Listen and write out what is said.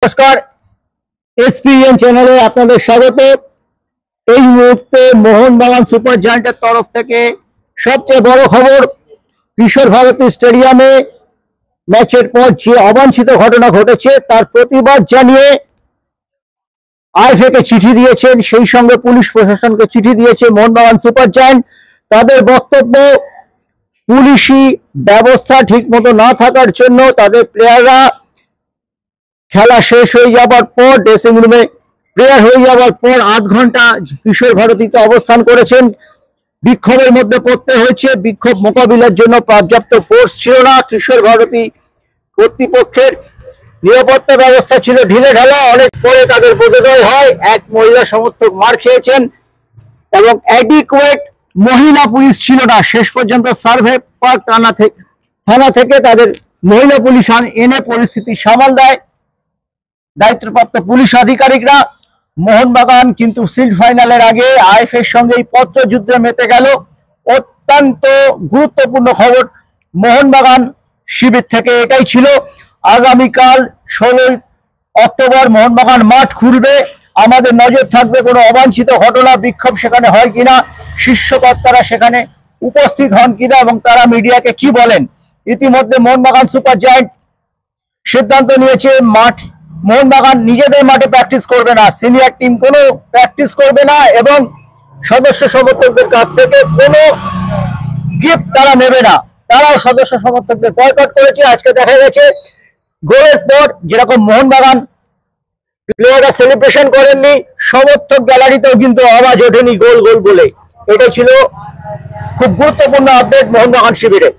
নমস্কার, এসপিএন চ্যানেলে আপনাদের স্বাগত। এই মুহূর্তে মোহনবাগান সুপার জায়ান্টের তরফ থেকে সবচেয়ে বড় খবর, কিশোর ভারতী স্টেডিয়ামে ম্যাচের পর যে অবাঞ্ছিত ঘটনা ঘটেছে তার প্রতিবাদ জানিয়ে আইএফএ কে চিঠি দিয়েছেন, সেই সঙ্গে পুলিশ প্রশাসনকে চিঠি দিয়েছে মোহনবাগান সুপার জায়ান্ট। তাদের বক্তব্য, পুলিশি ব্যবস্থা ঠিক মতো না থাকার জন্য তাদের প্লেয়াররা খেলা শেষ হয়ে যাবার পর ড্রেসিং রুমে প্রেয়ার হয়ে যাবার পর আধ ঘন্টা কিশোর ভারতীতে অবস্থান করেছেন। বিক্ষোভের মধ্যে পড়তে হয়েছে। বিক্ষোভ মোকাবিলার জন্য পর্যাপ্ত ফোর্স ছিল না। কিশোর ভারতী কর্তৃপক্ষের নিরাপত্তা ব্যবস্থা ছিল ঢিলে ঢালা। অনেক পরে তাদের বোধোদয় হয়। এক মহিলা সমর্থক মার খেয়েছেন এবং অ্যাডিকুয়েট মহিলা পুলিশ ছিল না। শেষ পর্যন্ত সার্ভে পার্ক থানা থেকে তাদের মহিলা পুলিশ এনে পরিস্থিতি সামাল দেয় দায়িত্বপ্রাপ্ত পুলিশ আধিকারিকরা। মোহনবাগান কিন্তু সিল্ড ফাইনালের আগে আইএফএর সঙ্গে এই পত্র যুদ্ধে মেতে গেল। অত্যন্ত গুরুত্বপূর্ণ খবর মোহনবাগান শিবির থেকে এটাই ছিল। আগামীকাল 16 অক্টোবর মোহনবাগান মাঠ খুলবে। আমাদের নজর থাকবে কোনো অবাঞ্ছিত ঘটনা বিক্ষোভ সেখানে হয় কিনা, শীর্ষকর্তারা সেখানে উপস্থিত হন কিনা এবং তারা মিডিয়াকে কি বলেন। ইতিমধ্যে মোহনবাগান সুপার জায়ান্ট সিদ্ধান্ত নিয়েছে মোহনবাগান নিজেদের মাঠে প্র্যাকটিস করবে না, সিনিয়র টিম কোনো প্র্যাকটিস করবে না এবং সদস্য সমর্থকদের কাছ থেকে কোনো গিফট তারা নেবে না। তারাও সদস্য সমর্থকদের বয়কট করেছে। আজকে দেখা গেছে গোলের পর যেরকম মোহনবাগান প্লেয়াররা সেলিব্রেশন করেননি, সমর্থক গ্যালারিতেও কিন্তু আওয়াজ ওঠেনি গোল গোল বলে। এটা ছিল খুব গুরুত্বপূর্ণ আপডেট মোহনবাগান শিবিরে।